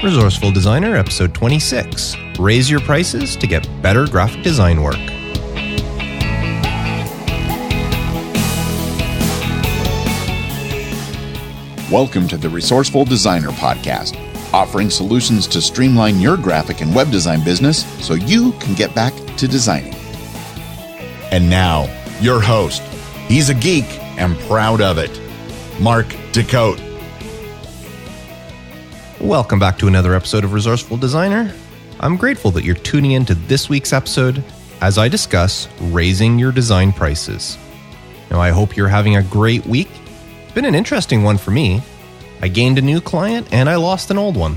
Resourceful Designer, episode 26. Raise your prices to get better graphic design work. Welcome to the Resourceful Designer podcast, offering solutions to streamline your graphic and web design business so you can get back to designing. And now, your host. He's a geek and proud of it, Mark DeCote. Welcome back to another episode of Resourceful Designer. I'm grateful that you're tuning in to this week's episode as I discuss raising your design prices. Now, I hope you're having a great week. It's been an interesting one for me. I gained a new client and I lost an old one.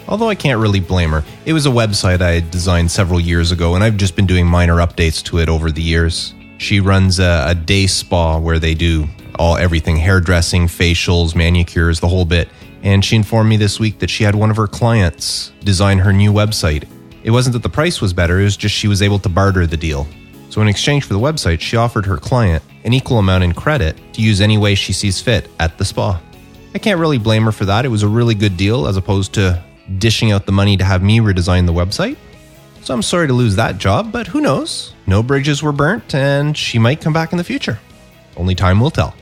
Although I can't really blame her. It was a website I had designed several years ago and I've just been doing minor updates to it over the years. She runs a day spa where they do everything, hairdressing, facials, manicures, the whole bit. And she informed me this week that she had one of her clients design her new website. It wasn't that the price was better, it was just she was able to barter the deal. So in exchange for the website, she offered her client an equal amount in credit to use any way she sees fit at the spa. I can't really blame her for that. It was a really good deal as opposed to dishing out the money to have me redesign the website. So I'm sorry to lose that job, but who knows? No bridges were burnt and she might come back in the future. Only time will tell.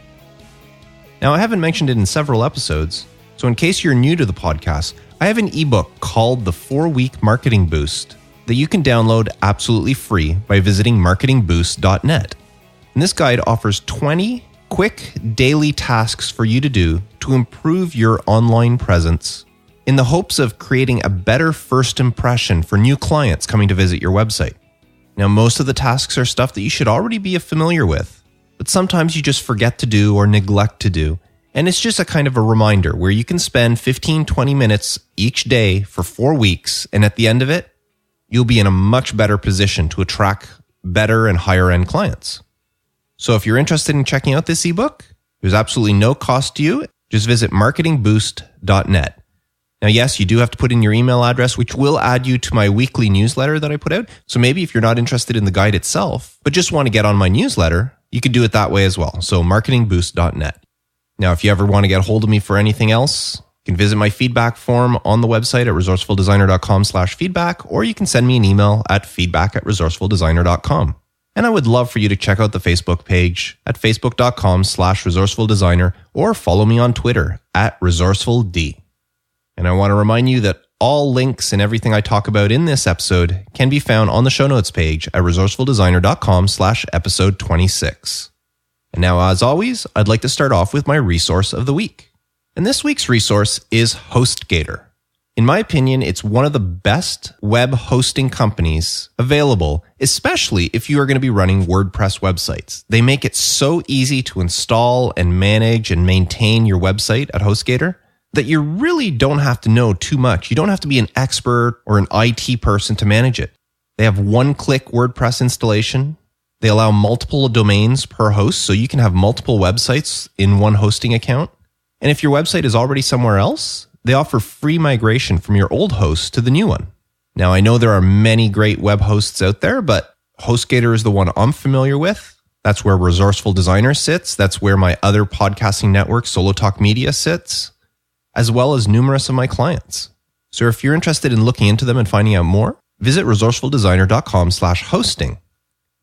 Now, I haven't mentioned it in several episodes, so in case you're new to the podcast, I have an ebook called the 4-Week Marketing Boost that you can download absolutely free by visiting marketingboost.net. And this guide offers 20 quick daily tasks for you to do to improve your online presence in the hopes of creating a better first impression for new clients coming to visit your website. Now, most of the tasks are stuff that you should already be familiar with, but sometimes you just forget to do or neglect to do. And it's just a kind of a reminder where you can spend 15-20 minutes each day for 4 weeks, and at the end of it, you'll be in a much better position to attract better and higher end clients. So if you're interested in checking out this ebook, there's absolutely no cost to you. Just visit marketingboost.net. Now, yes, you do have to put in your email address, which will add you to my weekly newsletter that I put out. So maybe if you're not interested in the guide itself, but just want to get on my newsletter, you could do it that way as well. So marketingboost.net. Now, if you ever want to get a hold of me for anything else, you can visit my feedback form on the website at resourcefuldesigner.com/feedback, or you can send me an email at feedback@resourcefuldesigner.com. And I would love for you to check out the Facebook page at facebook.com/resourcefuldesigner, or follow me on Twitter at resourcefuld. And I want to remind you that all links and everything I talk about in this episode can be found on the show notes page at resourcefuldesigner.com/episode 26. And now, as always, I'd like to start off with my resource of the week. And this week's resource is HostGator. In my opinion, it's one of the best web hosting companies available, especially if you are going to be running WordPress websites. They make it so easy to install and manage and maintain your website at HostGator that you really don't have to know too much. You don't have to be an expert or an IT person to manage it. They have one-click WordPress installation. They allow multiple domains per host, so you can have multiple websites in one hosting account. And if your website is already somewhere else, they offer free migration from your old host to the new one. Now, I know there are many great web hosts out there, but HostGator is the one I'm familiar with. That's where Resourceful Designer sits. That's where my other podcasting network, Solo Talk Media, sits, as well as numerous of my clients. So if you're interested in looking into them and finding out more, visit resourcefuldesigner.com/hosting.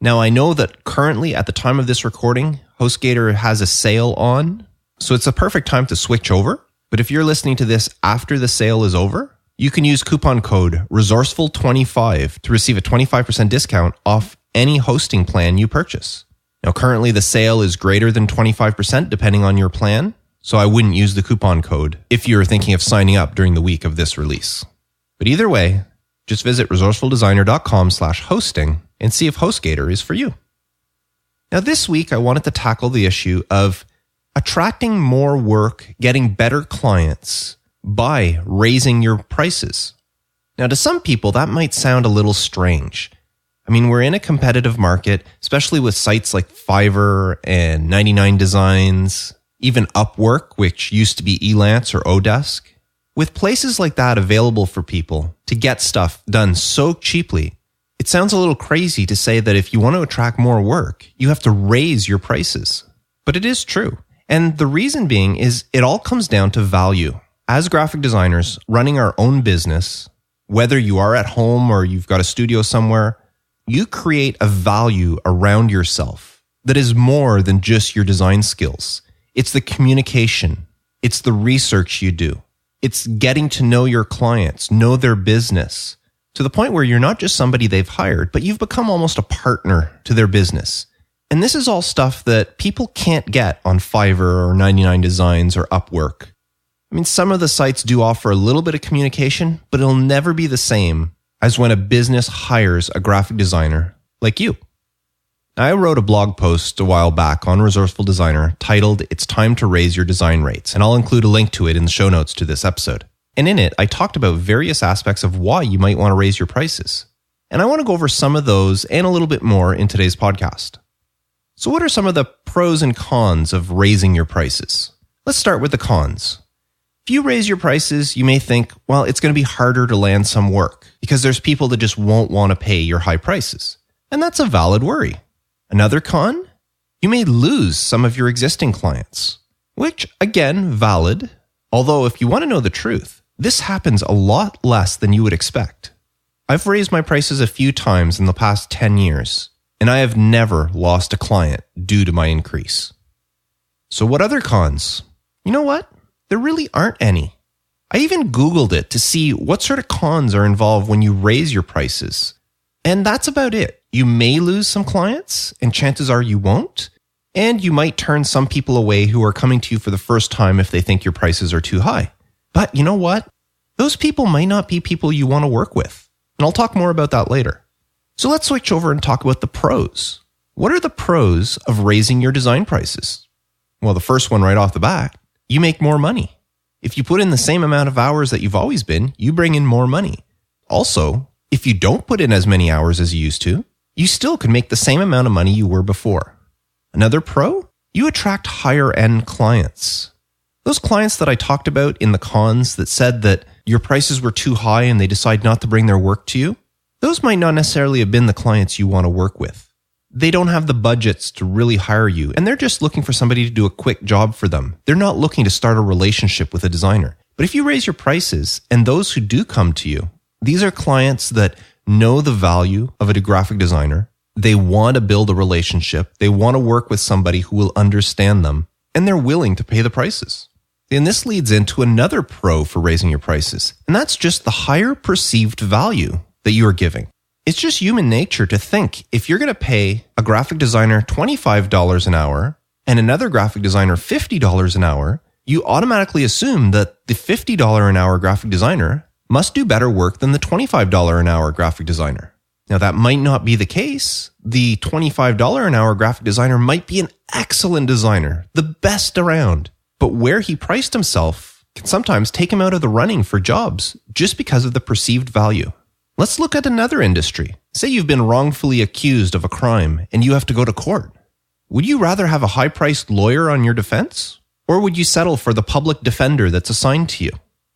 Now, I know that currently at the time of this recording, HostGator has a sale on, so it's a perfect time to switch over. But if you're listening to this after the sale is over, you can use coupon code resourceful25 to receive a 25% discount off any hosting plan you purchase. Now, currently the sale is greater than 25% depending on your plan, so I wouldn't use the coupon code if you're thinking of signing up during the week of this release. But either way, just visit resourcefuldesigner.com/hosting and see if HostGator is for you. Now, this week, I wanted to tackle the issue of attracting more work, getting better clients by raising your prices. Now, to some people, that might sound a little strange. I mean, we're in a competitive market, especially with sites like Fiverr and 99 Designs, even Upwork, which used to be Elance or Odesk. With places like that available for people to get stuff done so cheaply, it sounds a little crazy to say that if you want to attract more work, you have to raise your prices. But it is true. And the reason being is it all comes down to value. As graphic designers running our own business, whether you are at home or you've got a studio somewhere, you create a value around yourself that is more than just your design skills. It's the communication. It's the research you do. It's getting to know your clients, know their business, to the point where you're not just somebody they've hired, but you've become almost a partner to their business. And this is all stuff that people can't get on Fiverr or 99 Designs or Upwork. I mean, some of the sites do offer a little bit of communication, but it'll never be the same as when a business hires a graphic designer like you. I wrote a blog post a while back on Resourceful Designer titled, "It's Time to Raise Your Design Rates," and I'll include a link to it in the show notes to this episode. And in it, I talked about various aspects of why you might want to raise your prices. And I want to go over some of those and a little bit more in today's podcast. So what are some of the pros and cons of raising your prices? Let's start with the cons. If you raise your prices, you may think, well, it's going to be harder to land some work because there's people that just won't want to pay your high prices. And that's a valid worry. Another con? You may lose some of your existing clients, which, again, valid. Although if you want to know the truth, this happens a lot less than you would expect. I've raised my prices a few times in the past 10 years, and I have never lost a client due to my increase. So what other cons? You know what? There really aren't any. I even Googled it to see what sort of cons are involved when you raise your prices. And that's about it. You may lose some clients, and chances are you won't. And you might turn some people away who are coming to you for the first time if they think your prices are too high. But you know what? Those people might not be people you want to work with. And I'll talk more about that later. So let's switch over and talk about the pros. What are the pros of raising your design prices? Well, the first one right off the bat, you make more money. If you put in the same amount of hours that you've always been, you bring in more money. Also, if you don't put in as many hours as you used to, you still can make the same amount of money you were before. Another pro, you attract higher end clients. Those clients that I talked about in the cons that said that your prices were too high and they decide not to bring their work to you, those might not necessarily have been the clients you want to work with. They don't have the budgets to really hire you, and they're just looking for somebody to do a quick job for them. They're not looking to start a relationship with a designer. But if you raise your prices, and those who do come to you, these are clients that know the value of a graphic designer. They want to build a relationship. They want to work with somebody who will understand them, and they're willing to pay the prices. And this leads into another pro for raising your prices, and that's just the higher perceived value that you are giving. It's just human nature to think if you're going to pay a graphic designer $25 an hour and another graphic designer $50 an hour, you automatically assume that the $50 an hour graphic designer must do better work than the $25 an hour graphic designer. Now, that might not be the case. The $25 an hour graphic designer might be an excellent designer, the best around. But where he priced himself can sometimes take him out of the running for jobs just because of the perceived value. Let's look at another industry. Say you've been wrongfully accused of a crime and you have to go to court. Would you rather have a high-priced lawyer on your defense? Or would you settle for the public defender that's assigned to you?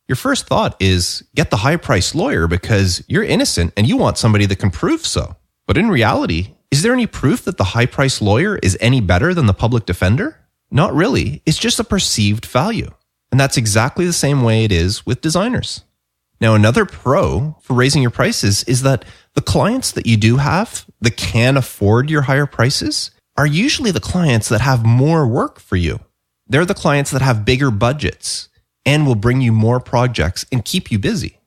Your first thought is get the high-priced lawyer because you're innocent and you want somebody that can prove so. But in reality, is there any proof that the high-priced lawyer is any better than the public defender? Not really. It's just a perceived value. And that's exactly the same way it is with designers. Now, another pro for raising your prices is that the clients that you do have that can afford your higher prices are usually the clients that have more work for you. They're the clients that have bigger budgets and will bring you more projects and keep you busy.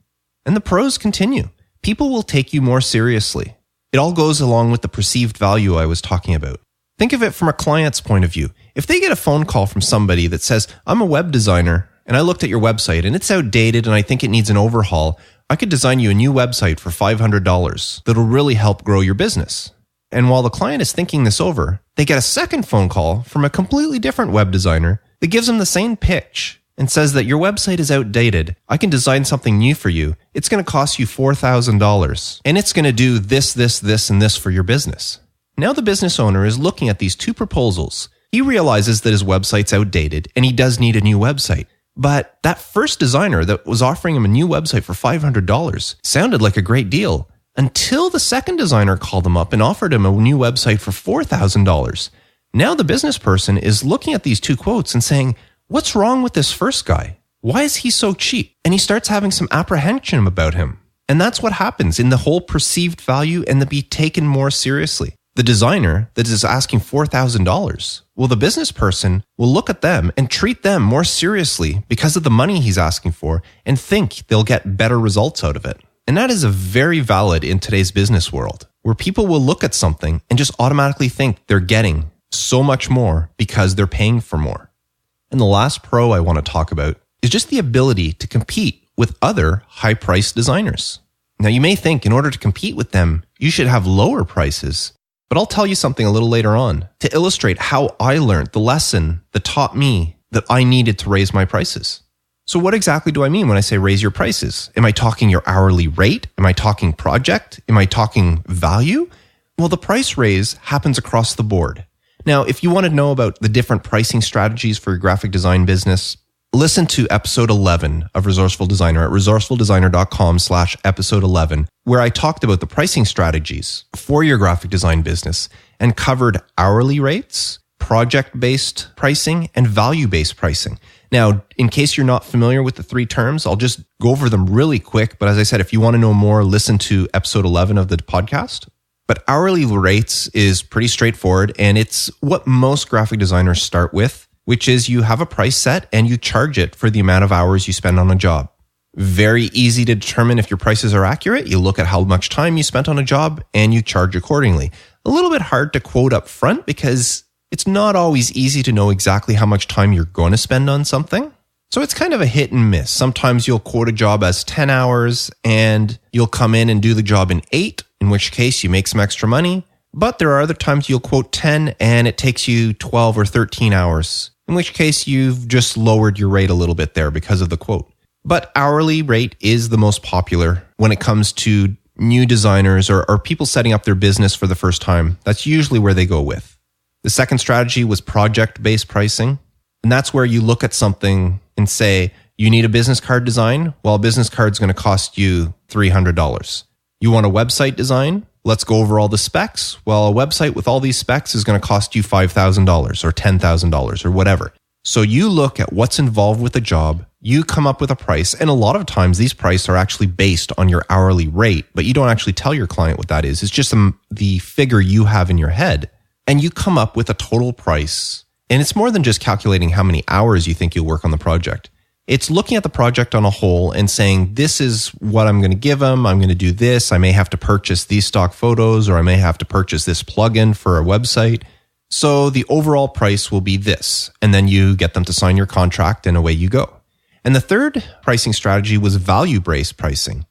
And the pros continue. People will take you more seriously. It all goes along with the perceived value I was talking about. Think of it from a client's point of view. If they get a phone call from somebody that says, I'm a web designer, and I looked at your website and it's outdated and I think it needs an overhaul, I could design you a new website for $500 that'll really help grow your business. And while the client is thinking this over, they get a second phone call from a completely different web designer that gives them the same pitch and says that your website is outdated. I can design something new for you. It's going to cost you $4,000 and it's going to do this, and this for your business. Now the business owner is looking at these two proposals. He realizes that his website's outdated and he does need a new website. But that first designer that was offering him a new website for $500 sounded like a great deal until the second designer called him up and offered him a new website for $4,000. Now the business person is looking at these two quotes and saying, what's wrong with this first guy? Why is he so cheap? And he starts having some apprehension about him. And that's what happens in the whole perceived value and to be taken more seriously. The designer that is asking $4,000, well, the business person will look at them and treat them more seriously because of the money he's asking for and think they'll get better results out of it. And that is a very valid in today's business world, where people will look at something and just automatically think they're getting so much more because they're paying for more. And the last pro I want to talk about is just the ability to compete with other high-priced designers. Now, you may think in order to compete with them, you should have lower prices, but I'll tell you something a little later on to illustrate how I learned the lesson that taught me that I needed to raise my prices. So what exactly do I mean when I say raise your prices? Am I talking your hourly rate? Am I talking project? Am I talking value? Well, the price raise happens across the board. Now, if you want to know about the different pricing strategies for your graphic design business, listen to episode 11 of Resourceful Designer at resourcefuldesigner.com/episode 11, where I talked about the pricing strategies for your graphic design business and covered hourly rates, project-based pricing, and value-based pricing. Now, in case you're not familiar with the three terms, I'll just go over them really quick. But as I said, if you want to know more, listen to episode 11 of the podcast. But hourly rates is pretty straightforward, and it's what most graphic designers start with, which is you have a price set and you charge it for the amount of hours you spend on a job. Very easy to determine if your prices are accurate. You look at how much time you spent on a job and you charge accordingly. A little bit hard to quote up front because it's not always easy to know exactly how much time you're going to spend on something. So it's kind of a hit and miss. Sometimes you'll quote a job as 10 hours and you'll come in and do the job in 8, in which case you make some extra money. But there are other times you'll quote 10 and it takes you 12 or 13 hours, in which case you've just lowered your rate a little bit there because of the quote. But hourly rate is the most popular when it comes to new designers or people setting up their business for the first time. That's usually where they go with. The second strategy was project-based pricing. And that's where you look at something and say, you need a business card design? Well, a business card is going to cost you $300. You want a website design? Let's go over all the specs. Well, a website with all these specs is going to cost you $5,000 or $10,000 or whatever. So you look at what's involved with the job, you come up with a price, and a lot of times these prices are actually based on your hourly rate, but you don't actually tell your client what that is. It's just the figure you have in your head. And you come up with a total price. And it's more than just calculating how many hours you think you'll work on the project. It's looking at the project on a whole and saying, this is what I'm going to give them. I'm going to do this. I may have to purchase these stock photos, or I may have to purchase this plugin for a website. So the overall price will be this. And then you get them to sign your contract and away you go. And the third pricing strategy was value-based pricing,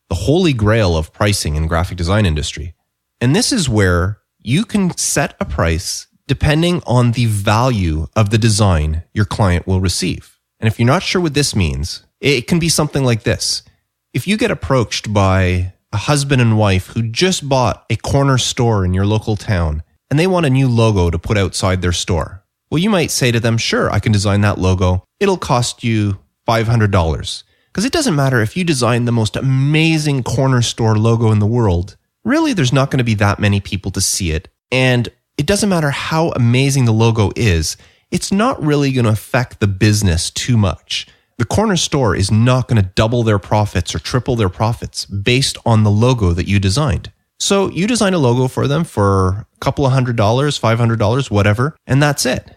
the holy grail of pricing in graphic design industry. And this is where you can set a price depending on the value of the design your client will receive. And if you're not sure what this means, it can be something like this. If you get approached by a husband and wife who just bought a corner store in your local town and they want a new logo to put outside their store, well, you might say to them, sure, I can design that logo. It'll cost you $500. Because it doesn't matter if you design the most amazing corner store logo in the world. Really, there's not going to be that many people to see it. And it doesn't matter how amazing the logo is. It's not really going to affect the business too much. The corner store is not going to double their profits or triple their profits based on the logo that you designed. So you design a logo for them for a couple of $100, $500, whatever, and that's it.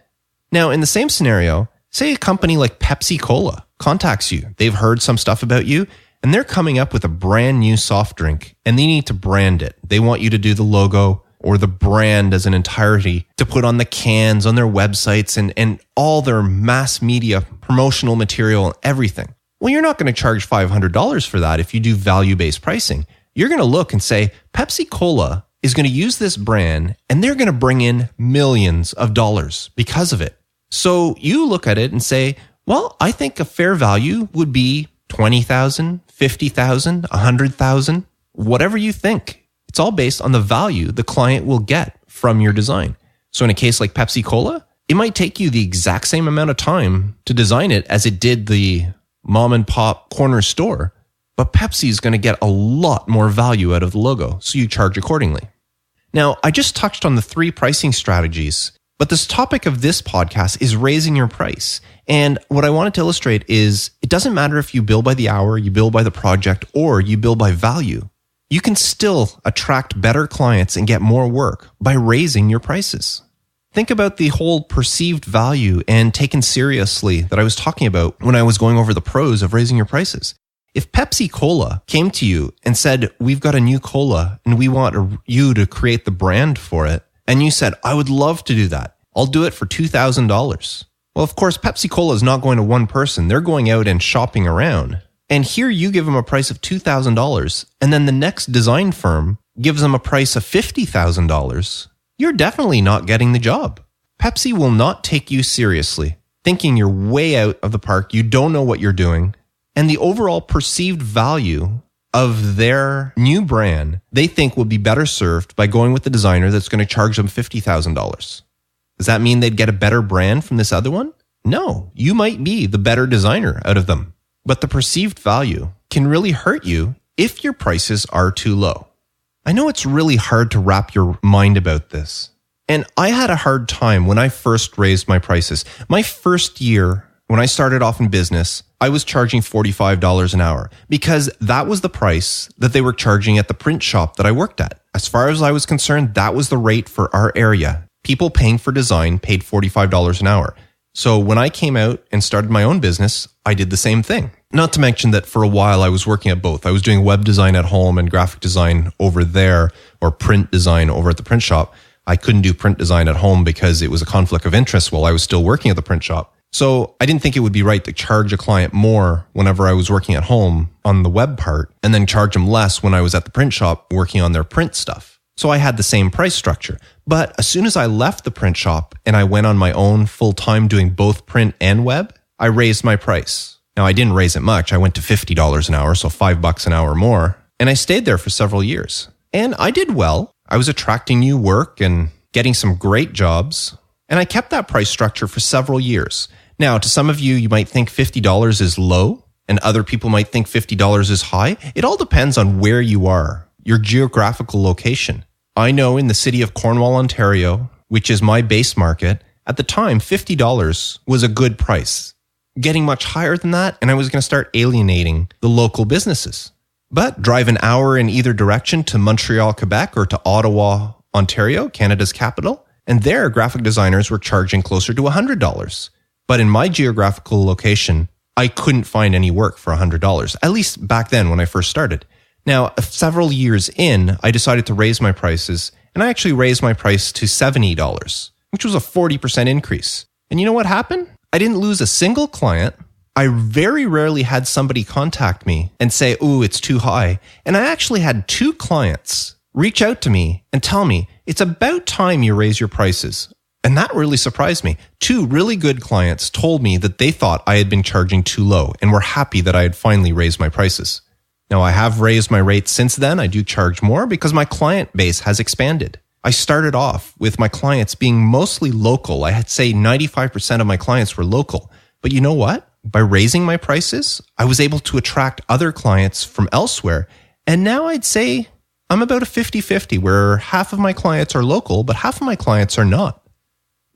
Now, in the same scenario, say a company like Pepsi Cola contacts you. They've heard some stuff about you, and they're coming up with a brand new soft drink, and they need to brand it. They want you to do the logo or the brand as an entirety to put on the cans, on their websites, and all their mass media promotional material and everything. Well, you're not going to charge $500 for that if you do value-based pricing. You're going to look and say, Pepsi Cola is going to use this brand, and they're going to bring in millions of dollars because of it. So you look at it and say, well, I think a fair value would be $20,000, $50,000, $100,000, whatever you think. It's all based on the value the client will get from your design. So in a case like Pepsi Cola, it might take you the exact same amount of time to design it as it did the mom and pop corner store, but Pepsi is going to get a lot more value out of the logo, so you charge accordingly. Now, I just touched on the 3 pricing strategies, But this topic of this podcast is raising your price. And what I wanted to illustrate is it doesn't matter if you bill by the hour, you bill by the project, or you bill by value. You can still attract better clients and get more work by raising your prices. Think about the whole perceived value and taken seriously that I was talking about when I was going over the pros of raising your prices. If Pepsi Cola came to you and said, we've got a new cola and we want you to create the brand for it, and you said, I would love to do that. I'll do it for $2,000. Well, of course, Pepsi Cola is not going to one person. They're going out and shopping around. And here you give them a price of $2,000, and then the next design firm gives them a price of $50,000. You're definitely not getting the job. Pepsi will not take you seriously, thinking you're way out of the park, you don't know what you're doing, and the overall perceived value of their new brand, they think will be better served by going with the designer that's going to charge them $50,000. Does that mean they'd get a better brand from this other one? No, you might be the better designer out of them. But the perceived value can really hurt you if your prices are too low. I know it's really hard to wrap your mind about this. And I had a hard time when I first raised my prices. My first year, when I started off in business, I was charging $45 an hour because that was the price that they were charging at the print shop that I worked at. As far as I was concerned, that was the rate for our area. People paying for design paid $45 an hour. So when I came out and started my own business, I did the same thing. Not to mention that for a while I was working at both. I was doing web design at home and graphic design over there, or print design over at the print shop. I couldn't do print design at home because it was a conflict of interest while I was still working at the print shop. So I didn't think it would be right to charge a client more whenever I was working at home on the web part and then charge them less when I was at the print shop working on their print stuff. So I had the same price structure. But as soon as I left the print shop and I went on my own full-time doing both print and web, I raised my price. Now, I didn't raise it much. I went to $50 an hour, so $5 an hour more. And I stayed there for several years. And I did well. I was attracting new work and getting some great jobs. And I kept that price structure for several years. Now, to some of you, you might think $50 is low, and other people might think $50 is high. It all depends on where you are, your geographical location. I know in the city of Cornwall, Ontario, which is my base market, at the time, $50 was a good price. Getting much higher than that, and I was going to start alienating the local businesses. But drive an hour in either direction to Montreal, Quebec, or to Ottawa, Ontario, Canada's capital, and there graphic designers were charging closer to $100. But in my geographical location, I couldn't find any work for $100, at least back then when I first started. Now, several years in, I decided to raise my prices, and I actually raised my price to $70, which was a 40% increase. And you know what happened? I didn't lose a single client. I very rarely had somebody contact me and say, ooh, it's too high. And I actually had 2 clients reach out to me and tell me, it's about time you raise your prices. And that really surprised me. 2 really good clients told me that they thought I had been charging too low and were happy that I had finally raised my prices. Now, I have raised my rates since then. I do charge more because my client base has expanded. I started off with my clients being mostly local. I'd say 95% of my clients were local. But you know what? By raising my prices, I was able to attract other clients from elsewhere. And now I'd say I'm about a 50-50 where half of my clients are local, but half of my clients are not.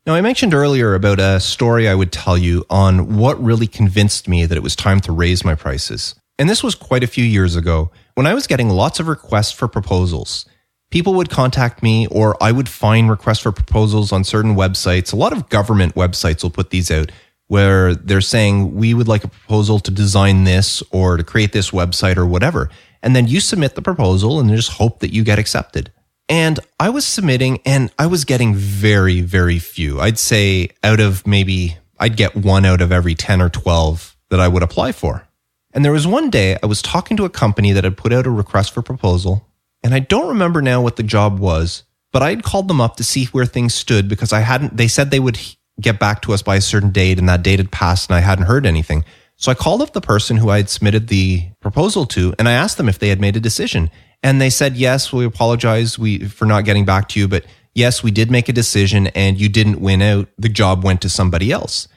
Now, I mentioned earlier about a story I would tell you on what really convinced me that it was time to raise my prices. And this was quite a few years ago when I was getting lots of requests for proposals. People would contact me, or I would find requests for proposals on certain websites. A lot of government websites will put these out where they're saying, we would like a proposal to design this or to create this website or whatever. And then you submit the proposal and just hope that you get accepted. And I was submitting and I was getting very, very few. I'd say I'd get 1 out of every 10 or 12 that I would apply for. And there was one day I was talking to a company that had put out a request for proposal. And I don't remember now what the job was, but I had called them up to see where things stood because they said they would get back to us by a certain date, and that date had passed and I hadn't heard anything. So I called up the person who I had submitted the proposal to, and I asked them if they had made a decision. And they said, yes, we apologize for not getting back to you, but yes, we did make a decision and you didn't win out. The job went to somebody else.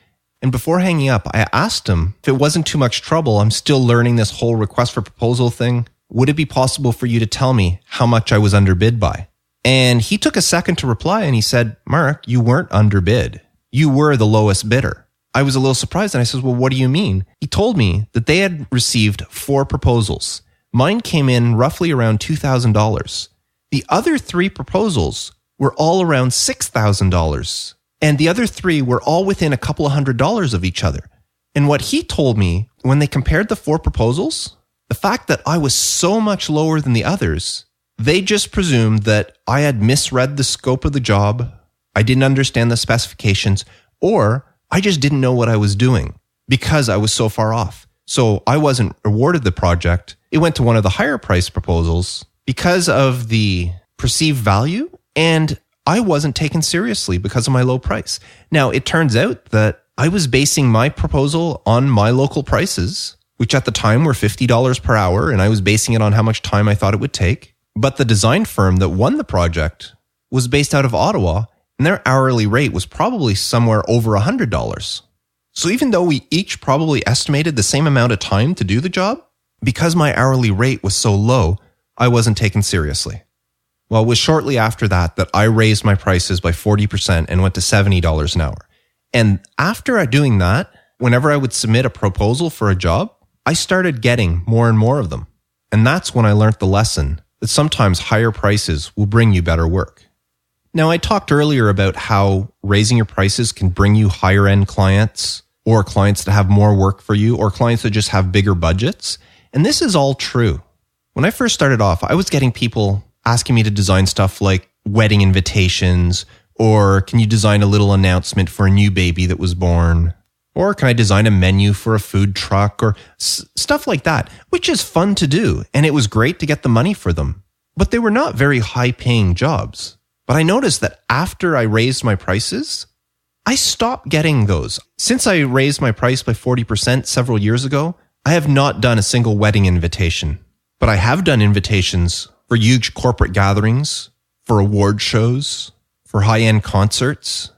And before hanging up, I asked them if it wasn't too much trouble. I'm still learning this whole request for proposal thing. Would it be possible for you to tell me how much I was underbid by? And he took a second to reply and he said, Mark, you weren't underbid. You were the lowest bidder. I was a little surprised and I said, well, what do you mean? He told me that they had received 4 proposals. Mine came in roughly around $2,000. The other 3 proposals were all around $6,000. And the other 3 were all within a couple of $100s of each other. And what he told me when they compared the 4 proposals, the fact that I was so much lower than the others, they just presumed that I had misread the scope of the job, I didn't understand the specifications, or I just didn't know what I was doing because I was so far off. So I wasn't awarded the project. It went to one of the higher price proposals because of the perceived value, and I wasn't taken seriously because of my low price. Now, it turns out that I was basing my proposal on my local prices, which at the time were $50 per hour, and I was basing it on how much time I thought it would take. But the design firm that won the project was based out of Ottawa, and their hourly rate was probably somewhere over $100. So even though we each probably estimated the same amount of time to do the job, because my hourly rate was so low, I wasn't taken seriously. Well, it was shortly after that I raised my prices by 40% and went to $70 an hour. And after doing that, whenever I would submit a proposal for a job, I started getting more and more of them. And that's when I learned the lesson that sometimes higher prices will bring you better work. Now, I talked earlier about how raising your prices can bring you higher end clients, or clients that have more work for you, or clients that just have bigger budgets. And this is all true. When I first started off, I was getting people asking me to design stuff like wedding invitations, or can you design a little announcement for a new baby that was born? Or can I design a menu for a food truck, or stuff like that, which is fun to do. And it was great to get the money for them. But they were not very high paying jobs. But I noticed that after I raised my prices, I stopped getting those. Since I raised my price by 40% several years ago, I have not done a single wedding invitation. But I have done invitations for huge corporate gatherings, for award shows, for high-end concerts,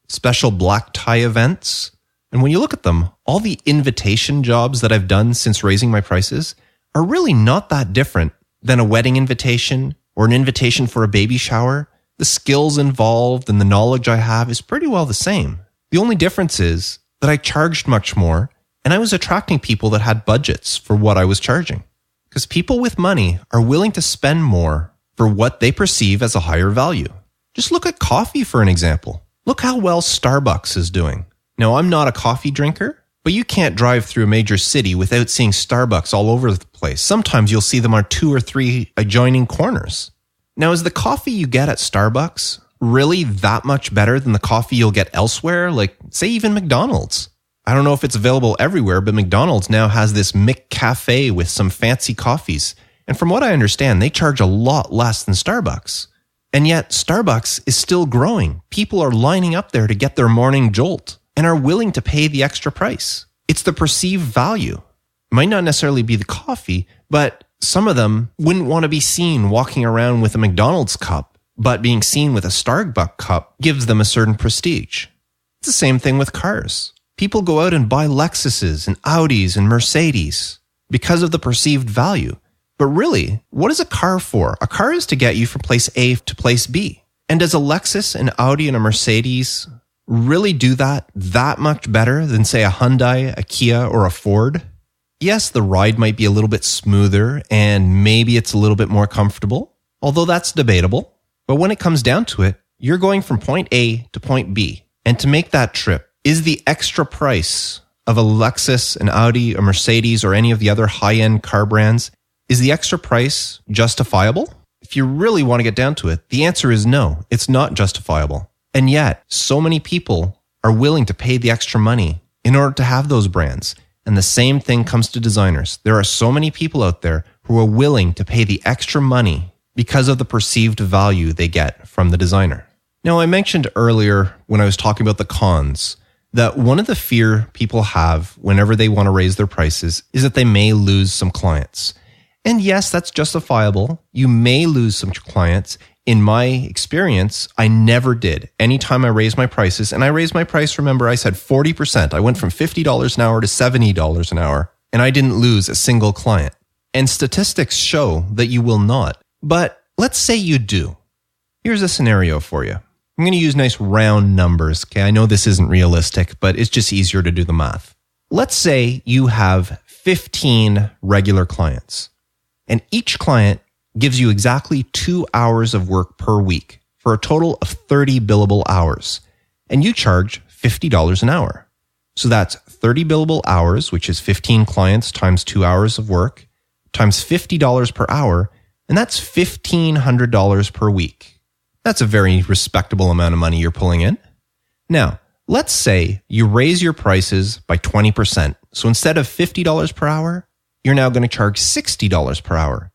special black tie events. And when you look at them, all the invitation jobs that I've done since raising my prices are really not that different than a wedding invitation or an invitation for a baby shower. The skills involved and the knowledge I have is pretty well the same. The only difference is that I charged much more and I was attracting people that had budgets for what I was charging. Because people with money are willing to spend more for what they perceive as a higher value. Just look at coffee for an example. Look how well Starbucks is doing. Now, I'm not a coffee drinker, but you can't drive through a major city without seeing Starbucks all over the place. Sometimes you'll see them on 2 or 3 adjoining corners. Now, is the coffee you get at Starbucks really that much better than the coffee you'll get elsewhere? Like, say, even McDonald's. I don't know if it's available everywhere, but McDonald's now has this McCafe with some fancy coffees. And from what I understand, they charge a lot less than Starbucks. And yet, Starbucks is still growing. People are lining up there to get their morning jolt and are willing to pay the extra price. It's the perceived value. It might not necessarily be the coffee, but some of them wouldn't want to be seen walking around with a McDonald's cup, but being seen with a Starbucks cup gives them a certain prestige. It's the same thing with cars. People go out and buy Lexuses and Audis and Mercedes because of the perceived value. But really, what is a car for? A car is to get you from place A to place B. And does a Lexus, an Audi, and a Mercedes really do that much better than, say, a Hyundai, a Kia, or a Ford? Yes, the ride might be a little bit smoother and maybe it's a little bit more comfortable, although that's debatable. But when it comes down to it, you're going from point A to point B. And to make that trip, is the extra price of a Lexus, an Audi, a Mercedes, or any of the other high-end car brands, is the extra price justifiable? If you really want to get down to it, the answer is no, it's not justifiable. And yet, so many people are willing to pay the extra money in order to have those brands. And the same thing comes to designers. There are so many people out there who are willing to pay the extra money because of the perceived value they get from the designer. Now, I mentioned earlier when I was talking about the cons that one of the fear people have whenever they want to raise their prices is that they may lose some clients. And yes, that's justifiable. You may lose some clients. In my experience, I never did. Anytime I raised my prices, and I raised my price, remember, I said 40%. I went from $50 an hour to $70 an hour, and I didn't lose a single client. And statistics show that you will not. But let's say you do. Here's a scenario for you. I'm going to use nice round numbers. Okay, I know this isn't realistic, but it's just easier to do the math. Let's say you have 15 regular clients, and each client gives you exactly 2 hours of work per week for a total of 30 billable hours, and you charge $50 an hour. So that's 30 billable hours, which is 15 clients times 2 hours of work, times $50 per hour, and that's $1,500 per week. That's a very respectable amount of money you're pulling in. Now, let's say you raise your prices by 20%. So instead of $50 per hour, you're now going to charge $60 per hour.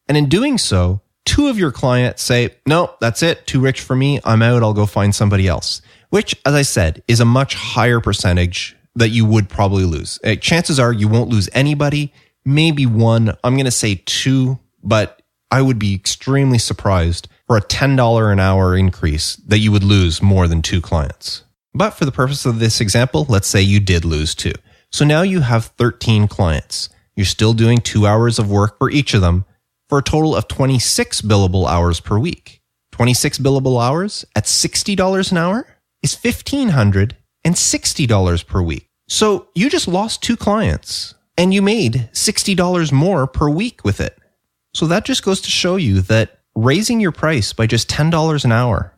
And in doing so, 2 of your clients say, no, that's it, too rich for me, I'm out, I'll go find somebody else. Which, as I said, is a much higher percentage that you would probably lose. Chances are you won't lose anybody, maybe 1, I'm going to say 2, but I would be extremely surprised for a $10 an hour increase that you would lose more than 2 clients. But for the purpose of this example, let's say you did lose 2. So now you have 13 clients. You're still doing 2 hours of work for each of them for a total of 26 billable hours per week. 26 billable hours at $60 an hour is $1,560 per week. So you just lost 2 clients and you made $60 more per week with it. So that just goes to show you that raising your price by just $10 an hour,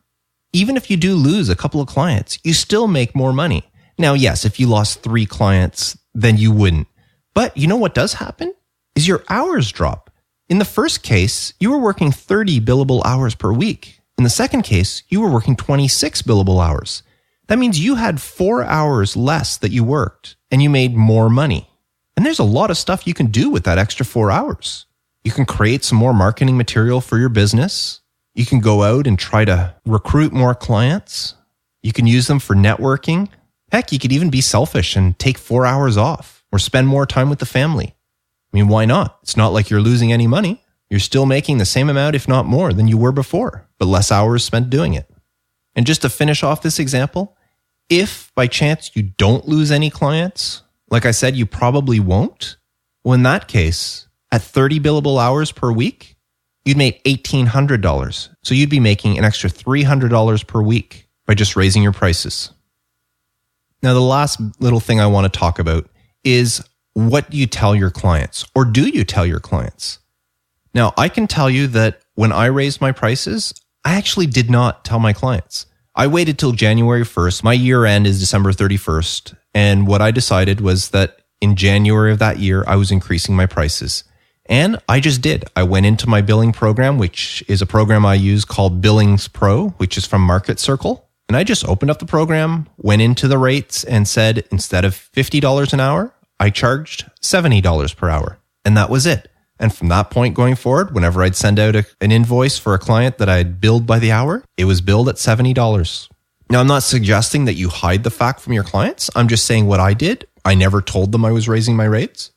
even if you do lose a couple of clients, you still make more money. Now, yes, if you lost 3 clients, then you wouldn't. But you know what does happen? Is your hours drop. In the first case, you were working 30 billable hours per week. In the second case, you were working 26 billable hours. That means you had 4 hours less that you worked and you made more money. And there's a lot of stuff you can do with that extra 4 hours. You can create some more marketing material for your business. You can go out and try to recruit more clients. You can use them for networking. Heck, you could even be selfish and take 4 hours off or spend more time with the family. I mean, why not? It's not like you're losing any money. You're still making the same amount, if not more, than you were before, but less hours spent doing it. And just to finish off this example, if by chance you don't lose any clients, like I said, you probably won't. Well, in that case, at 30 billable hours per week, you'd make $1,800. So you'd be making an extra $300 per week by just raising your prices. Now, the last little thing I want to talk about is what do you tell your clients, or do you tell your clients? Now, I can tell you that when I raised my prices, I actually did not tell my clients. I waited till January 1st. My year end is December 31st. And what I decided was that in January of that year, I was increasing my prices. And I just did. I went into my billing program, which is a program I use called Billings Pro, which is from Market Circle. And I just opened up the program, went into the rates and said, instead of $50 an hour, I charged $70 per hour. And that was it. And from that point going forward, whenever I'd send out an invoice for a client that I'd billed by the hour, it was billed at $70. Now, I'm not suggesting that you hide the fact from your clients. I'm just saying what I did. I never told them I was raising my rates.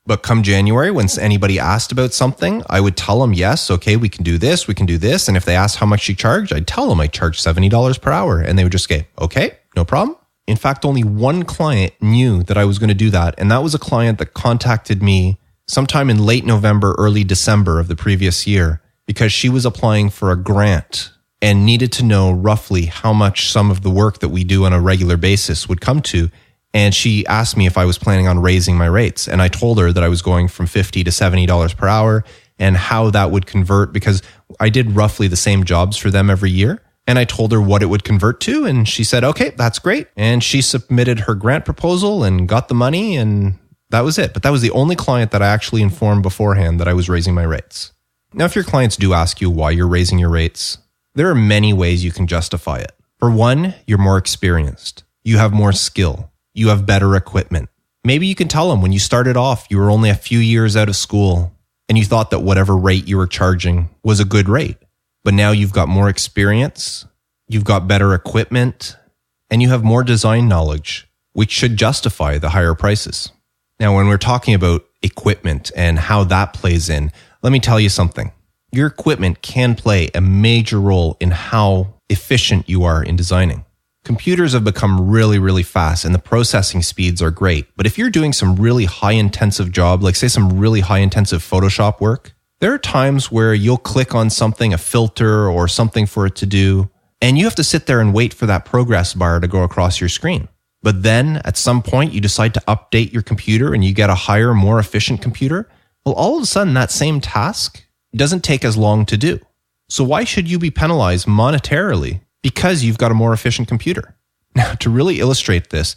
But come January, when anybody asked about something, I would tell them, yes, okay, we can do this, we can do this. And if they asked how much you charge, I'd tell them I charge $70 per hour. And they would just go, okay, no problem. In fact, only one client knew that I was going to do that. And that was a client that contacted me sometime in late November, early December of the previous year, because she was applying for a grant and needed to know roughly how much some of the work that we do on a regular basis would come to. And she asked me if I was planning on raising my rates. And I told her that I was going from $50 to $70 per hour and how that would convert, because I did roughly the same jobs for them every year. And I told her what it would convert to. And she said, okay, that's great. And she submitted her grant proposal and got the money. And that was it. But that was the only client that I actually informed beforehand that I was raising my rates. Now, if your clients do ask you why you're raising your rates, there are many ways you can justify it. For one, you're more experienced. You have more skill. You have better equipment. Maybe you can tell them when you started off, you were only a few years out of school and you thought that whatever rate you were charging was a good rate. But now you've got more experience, you've got better equipment, and you have more design knowledge, which should justify the higher prices. Now, when we're talking about equipment and how that plays in, let me tell you something. Your equipment can play a major role in how efficient you are in designing. Computers have become really, really fast and the processing speeds are great. But if you're doing some really high intensive job, like say some really high intensive Photoshop work, There are times where you'll click on something, a filter or something for it to do, and you have to sit there and wait for that progress bar to go across your screen. But then at some point you decide to update your computer and you get a higher, more efficient computer. Well, all of a sudden that same task doesn't take as long to do. So why should you be penalized monetarily because you've got a more efficient computer? Now, to really illustrate this,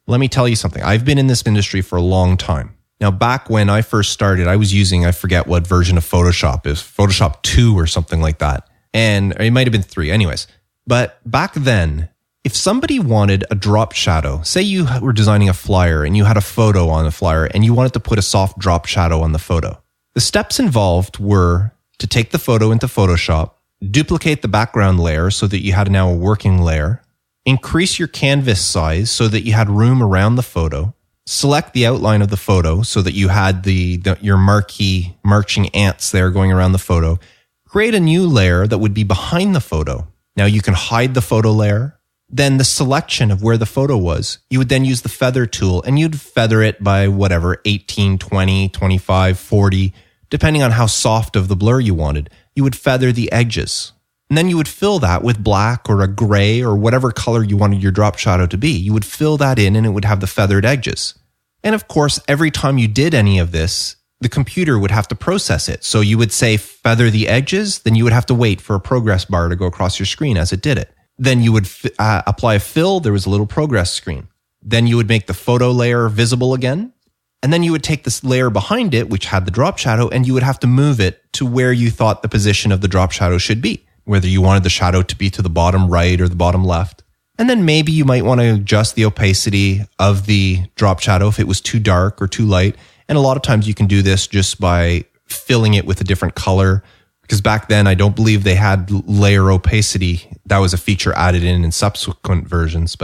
let me tell you something. I've been in this industry for a long time. Now, back when I first started, I was using, I forget what version of Photoshop. It was Photoshop 2 or something like that. And it might have been 3 anyways. But back then, if somebody wanted a drop shadow, say you were designing a flyer and you had a photo on the flyer and you wanted to put a soft drop shadow on the photo, the steps involved were to take the photo into Photoshop, duplicate the background layer so that you had now a working layer, increase your canvas size so that you had room around the photo, select the outline of the photo so that you had your marquee marching ants there going around the photo, create a new layer that would be behind the photo. Now you can hide the photo layer. Then the selection of where the photo was, you would then use the feather tool and you'd feather it by whatever, 18, 20, 25, 40, depending on how soft of the blur you wanted. You would feather the edges. And then you would fill that with black or a gray or whatever color you wanted your drop shadow to be. You would fill that in and it would have the feathered edges. And of course, every time you did any of this, the computer would have to process it. So you would say feather the edges, then you would have to wait for a progress bar to go across your screen as it did it. Then you would apply a fill, there was a little progress screen. Then you would make the photo layer visible again. And then you would take this layer behind it, which had the drop shadow, and you would have to move it to where you thought the position of the drop shadow should be, whether you wanted the shadow to be to the bottom right or the bottom left. And then maybe you might want to adjust the opacity of the drop shadow if it was too dark or too light. And a lot of times you can do this just by filling it with a different color. Because back then, I don't believe they had layer opacity. That was a feature added in subsequent versions.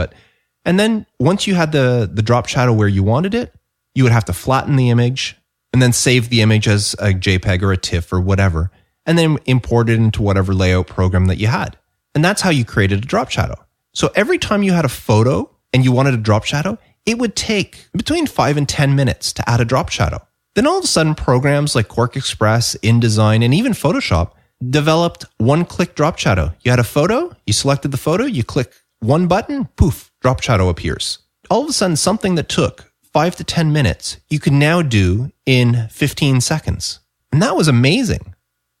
And then once you had the drop shadow where you wanted it, you would have to flatten the image and then save the image as a JPEG or a TIFF or whatever, and then import it into whatever layout program that you had. And that's how you created a drop shadow. So every time you had a photo and you wanted a drop shadow, it would take between 5 and 10 minutes to add a drop shadow. Then all of a sudden, programs like Quark Express, InDesign, and even Photoshop developed one-click drop shadow. You had a photo, you selected the photo, you click one button, poof, drop shadow appears. All of a sudden, something that took 5 to 10 minutes, you could now do in 15 seconds. And that was amazing.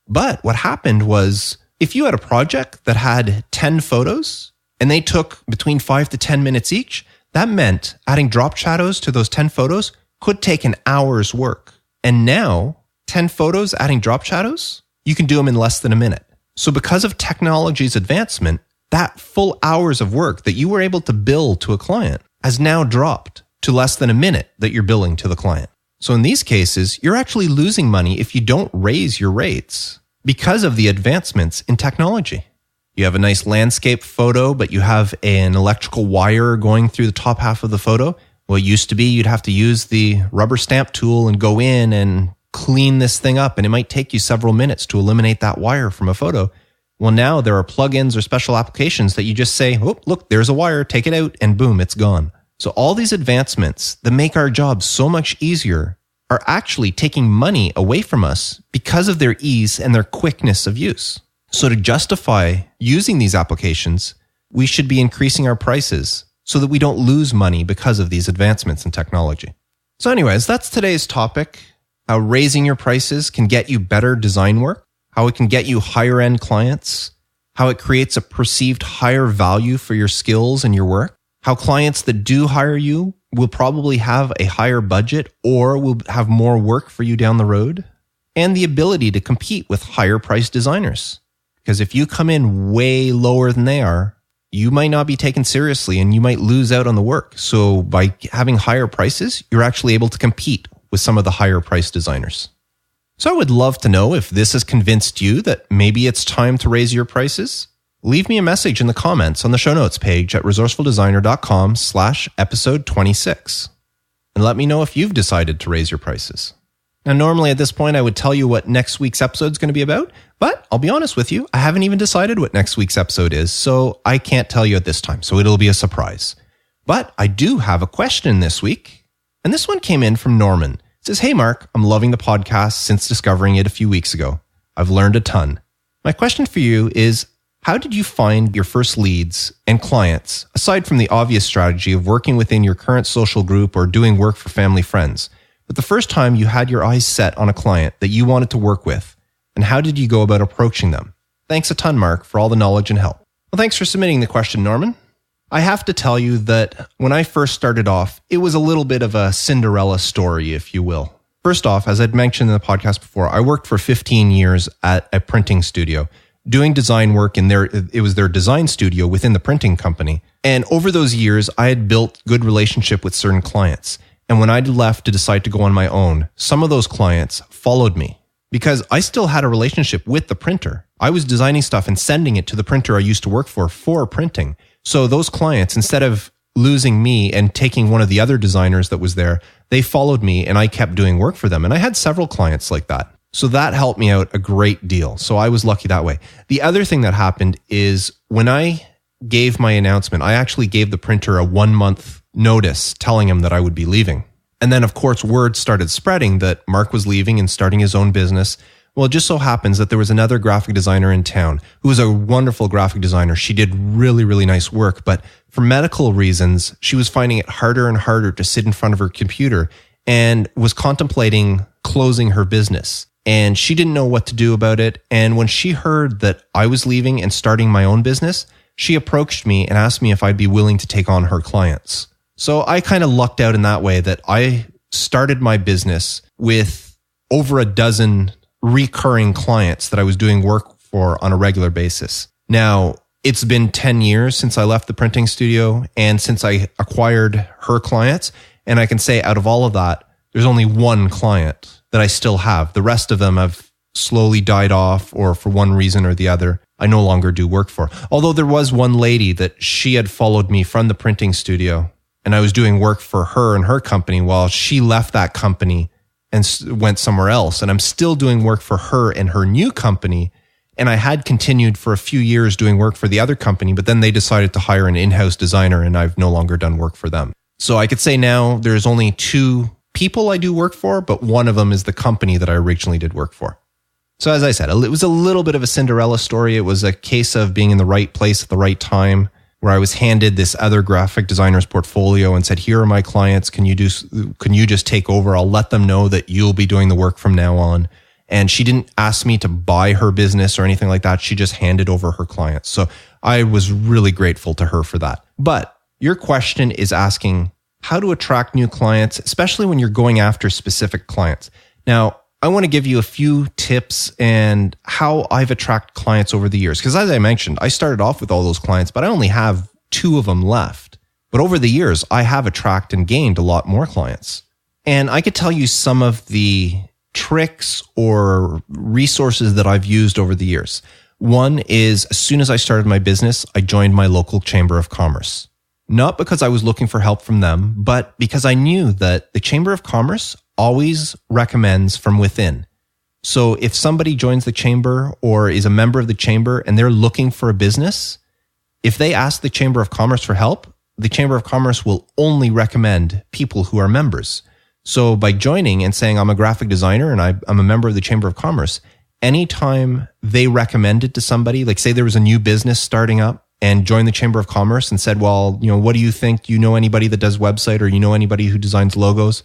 But what happened was, if you had a project that had 10 photos, and they took between 5 to 10 minutes each, that meant adding drop shadows to those 10 photos could take an hour's work. And now, 10 photos adding drop shadows, you can do them in less than a minute. So because of technology's advancement, that full hours of work that you were able to bill to a client has now dropped to less than a minute that you're billing to the client. So in these cases, you're actually losing money if you don't raise your rates because of the advancements in technology. You have a nice landscape photo, but you have an electrical wire going through the top half of the photo. Well, it used to be you'd have to use the rubber stamp tool and go in and clean this thing up, and it might take you several minutes to eliminate that wire from a photo. Well, now there are plugins or special applications that you just say, oh, look, there's a wire, take it out, and boom, it's gone. So all these advancements that make our jobs so much easier are actually taking money away from us because of their ease and their quickness of use. So to justify using these applications, we should be increasing our prices so that we don't lose money because of these advancements in technology. So anyways, that's today's topic, how raising your prices can get you better design work, how it can get you higher end clients, how it creates a perceived higher value for your skills and your work, how clients that do hire you will probably have a higher budget or will have more work for you down the road, and the ability to compete with higher priced designers. Because if you come in way lower than they are, you might not be taken seriously and you might lose out on the work. So by having higher prices, you're actually able to compete with some of the higher priced designers. So I would love to know if this has convinced you that maybe it's time to raise your prices. Leave me a message in the comments on the show notes page at resourcefuldesigner.com/episode 26. And let me know if you've decided to raise your prices. Now, normally at this point, I would tell you what next week's episode is going to be about, but I'll be honest with you, I haven't even decided what next week's episode is, so I can't tell you at this time, so it'll be a surprise. But I do have a question this week, and this one came in from Norman, It says, "Hey Mark, I'm loving the podcast since discovering it a few weeks ago. I've learned a ton. My question for you is, how did you find your first leads and clients, aside from the obvious strategy of working within your current social group or doing work for family friends? But the first time you had your eyes set on a client that you wanted to work with, and how did you go about approaching them? Thanks a ton, Mark, for all the knowledge and help." Well, thanks for submitting the question, Norman. I have to tell you that when I first started off, it was a little bit of a Cinderella story, if you will. First off, as I'd mentioned in the podcast before, I worked for 15 years at a printing studio, doing design work in it was their design studio within the printing company. And over those years, I had built good relationship with certain clients. And when I left to decide to go on my own, some of those clients followed me because I still had a relationship with the printer. I was designing stuff and sending it to the printer I used to work for printing. So those clients, instead of losing me and taking one of the other designers that was there, they followed me and I kept doing work for them. And I had several clients like that. So that helped me out a great deal. So I was lucky that way. The other thing that happened is when I gave my announcement, I actually gave the printer a 1-month notice telling him that I would be leaving. And then, of course, word started spreading that Mark was leaving and starting his own business. Well, it just so happens that there was another graphic designer in town who was a wonderful graphic designer. She did really, really nice work, but for medical reasons, she was finding it harder and harder to sit in front of her computer and was contemplating closing her business. And she didn't know what to do about it. And when she heard that I was leaving and starting my own business, she approached me and asked me if I'd be willing to take on her clients. So I kind of lucked out in that way that I started my business with over a dozen recurring clients that I was doing work for on a regular basis. Now, it's been 10 years since I left the printing studio and since I acquired her clients. And I can say out of all of that, there's only one client that I still have. The rest of them have slowly died off, or for one reason or the other, I no longer do work for. Although there was one lady that she had followed me from the printing studio and I was doing work for her and her company while she left that company and went somewhere else. And I'm still doing work for her and her new company. And I had continued for a few years doing work for the other company, but then they decided to hire an in-house designer and I've no longer done work for them. So I could say now there's only 2 people I do work for, but one of them is the company that I originally did work for. So as I said, it was a little bit of a Cinderella story. It was a case of being in the right place at the right time, where I was handed this other graphic designer's portfolio and said, "Here are my clients. Can you just take over? I'll let them know that you'll be doing the work from now on." And she didn't ask me to buy her business or anything like that. She just handed over her clients. So I was really grateful to her for that. But your question is asking how to attract new clients, especially when you're going after specific clients. Now, I want to give you a few tips and how I've attracted clients over the years. Because as I mentioned, I started off with all those clients, but I only have 2 of them left. But over the years, I have attracted and gained a lot more clients. And I could tell you some of the tricks or resources that I've used over the years. One is, as soon as I started my business, I joined my local Chamber of Commerce. Not because I was looking for help from them, but because I knew that the Chamber of Commerce always recommends from within. So if somebody joins the chamber or is a member of the chamber and they're looking for a business, if they ask the Chamber of Commerce for help, the Chamber of Commerce will only recommend people who are members. So by joining and saying, "I'm a graphic designer and I'm a member of the Chamber of Commerce," anytime they recommend it to somebody, like say there was a new business starting up and joined the Chamber of Commerce and said, "Well, what do you think? Do you know anybody that does website, or you know anybody who designs logos?"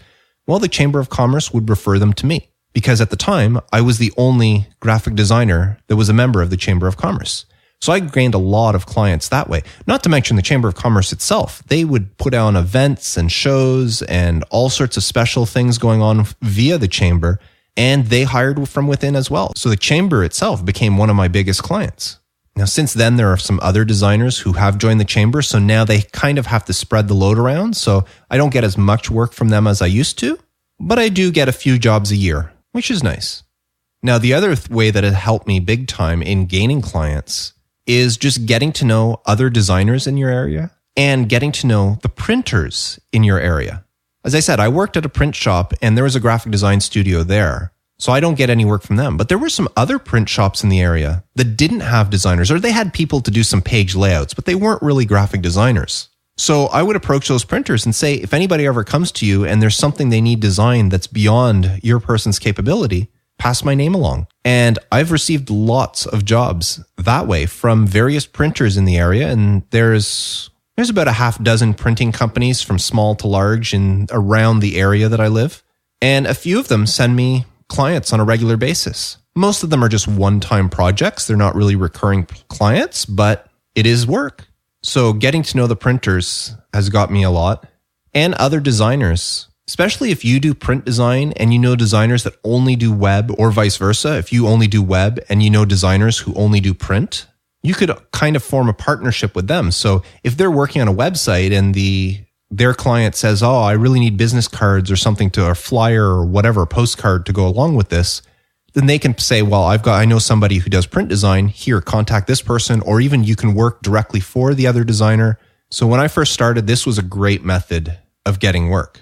Well, the Chamber of Commerce would refer them to me because at the time I was the only graphic designer that was a member of the Chamber of Commerce. So I gained a lot of clients that way. Not to mention the Chamber of Commerce itself. They would put on events and shows and all sorts of special things going on via the Chamber, and they hired from within as well. So the Chamber itself became one of my biggest clients. Now, since then, there are some other designers who have joined the Chamber, so now they kind of have to spread the load around. So I don't get as much work from them as I used to, but I do get a few jobs a year, which is nice. Now, the other way that it helped me big time in gaining clients is just getting to know other designers in your area and getting to know the printers in your area. As I said, I worked at a print shop and there was a graphic design studio there. So I don't get any work from them. But there were some other print shops in the area that didn't have designers, or they had people to do some page layouts, but they weren't really graphic designers. So I would approach those printers and say, if anybody ever comes to you and there's something they need designed that's beyond your person's capability, pass my name along. And I've received lots of jobs that way from various printers in the area. And there's about a half dozen printing companies from small to large in around the area that I live. And a few of them send me clients on a regular basis. Most of them are just one-time projects. They're not really recurring clients, but it is work. So getting to know the printers has got me a lot, and other designers, especially if you do print design and you know designers that only do web, or vice versa. If you only do web and you know designers who only do print, you could kind of form a partnership with them. So if they're working on a website and their client says, oh, I really need business cards or something or a flyer or whatever, a postcard to go along with this, then they can say, well, I know somebody who does print design. Here, contact this person, or even you can work directly for the other designer. So when I first started, this was a great method of getting work.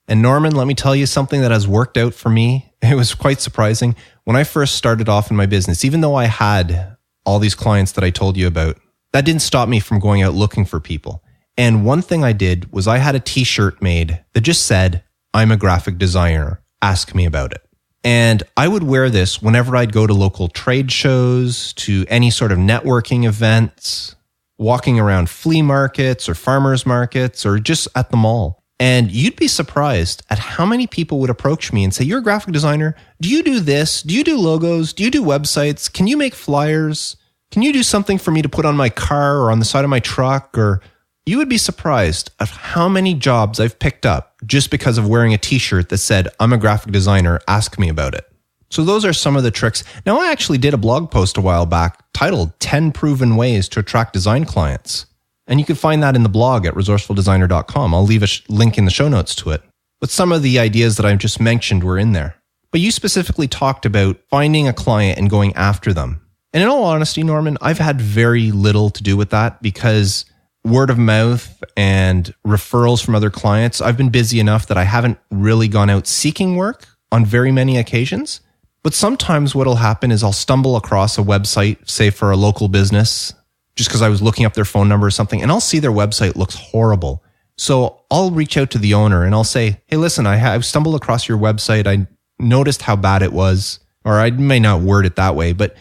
And Norman, let me tell you something that has worked out for me. It was quite surprising. When I first started off in my business, even though I had all these clients that I told you about, that didn't stop me from going out looking for people. And one thing I did was I had a t-shirt made that just said, I'm a graphic designer. Ask me about it. And I would wear this whenever I'd go to local trade shows, to any sort of networking events, walking around flea markets or farmers markets, or just at the mall. And you'd be surprised at how many people would approach me and say, you're a graphic designer. Do you do this? Do you do logos? Do you do websites? Can you make flyers? Can you do something for me to put on my car or on the side of my truck? Or you would be surprised at how many jobs I've picked up just because of wearing a t-shirt that said, I'm a graphic designer, ask me about it. So those are some of the tricks. Now, I actually did a blog post a while back titled 10 Proven Ways to Attract Design Clients. And you can find that in the blog at resourcefuldesigner.com. I'll leave a link in the show notes to it. But some of the ideas that I've just mentioned were in there. But you specifically talked about finding a client and going after them. And in all honesty, Norman, I've had very little to do with that because word of mouth and referrals from other clients, I've been busy enough that I haven't really gone out seeking work on very many occasions. But sometimes what'll happen is I'll stumble across a website, say for a local business, just because I was looking up their phone number or something, and I'll see their website looks horrible. So I'll reach out to the owner and I'll say, hey, listen, I've stumbled across your website. I noticed how bad it was, or I may not word it that way, but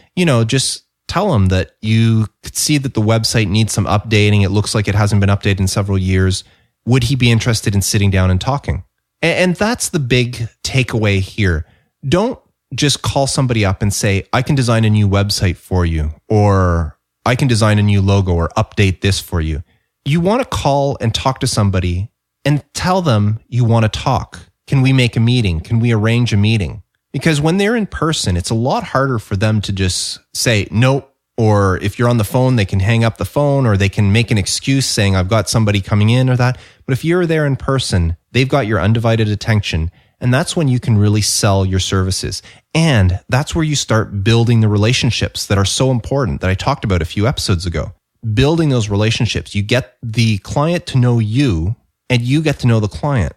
just tell them that you could see that the website needs some updating. It looks like it hasn't been updated in several years. Would he be interested in sitting down and talking? And that's the big takeaway here. Don't just call somebody up and say, I can design a new website for you, or I can design a new logo or update this for you. You want to call and talk to somebody and tell them you want to talk. Can we make a meeting? Can we arrange a meeting? Because when they're in person, it's a lot harder for them to just say no, or if you're on the phone, they can hang up the phone, or they can make an excuse saying, I've got somebody coming in or that. But if you're there in person, they've got your undivided attention. And that's when you can really sell your services. And that's where you start building the relationships that are so important that I talked about a few episodes ago. Building those relationships. You get the client to know you, and you get to know the client.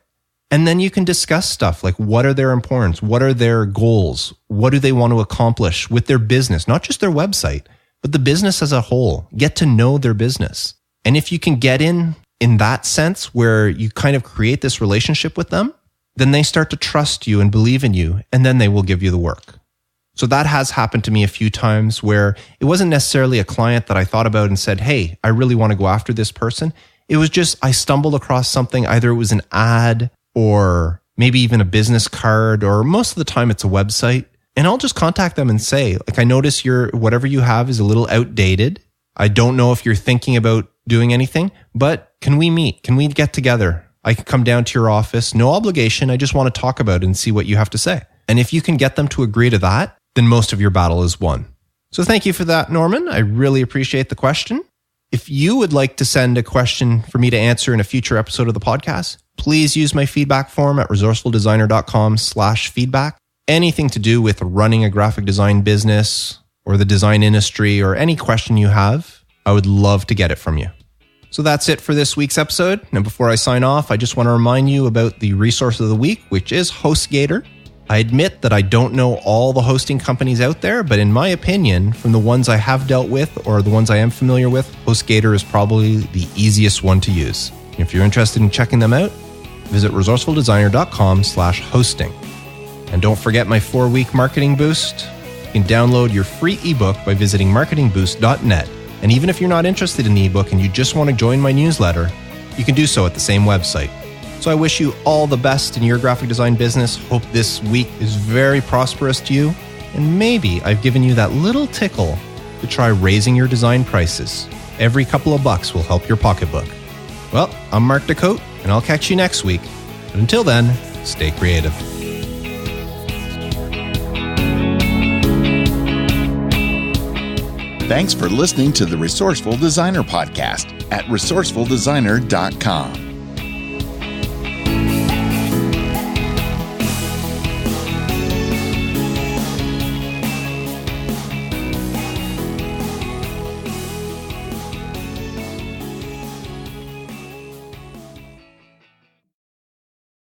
And then you can discuss stuff like, what are their importance? What are their goals? What do they want to accomplish with their business? Not just their website, but the business as a whole. Get to know their business. And if you can get in that sense where you kind of create this relationship with them, then they start to trust you and believe in you, and then they will give you the work. So that has happened to me a few times where it wasn't necessarily a client that I thought about and said, hey, I really want to go after this person. It was just, I stumbled across something. Either it was an ad, or maybe even a business card, or most of the time it's a website. And I'll just contact them and say, like, I notice whatever you have is a little outdated. I don't know if you're thinking about doing anything, but can we meet? Can we get together? I can come down to your office. No obligation. I just want to talk about it and see what you have to say. And if you can get them to agree to that, then most of your battle is won. So thank you for that, Norman. I really appreciate the question. If you would like to send a question for me to answer in a future episode of the podcast, please use my feedback form at resourcefuldesigner.com/feedback. Anything to do with running a graphic design business or the design industry, or any question you have, I would love to get it from you. So that's it for this week's episode. Now, before I sign off, I just want to remind you about the resource of the week, which is HostGator. I admit that I don't know all the hosting companies out there, but in my opinion, from the ones I have dealt with or the ones I am familiar with, HostGator is probably the easiest one to use. If you're interested in checking them out, visit resourcefuldesigner.com/hosting. And don't forget my 4-week marketing boost. You can download your free ebook by visiting marketingboost.net. And even if you're not interested in the ebook and you just want to join my newsletter, you can do so at the same website. So I wish you all the best in your graphic design business. Hope this week is very prosperous to you. And maybe I've given you that little tickle to try raising your design prices. Every couple of bucks will help your pocketbook. Well, I'm Mark Decote, and I'll catch you next week. But until then, stay creative. Thanks for listening to the Resourceful Designer podcast at resourcefuldesigner.com.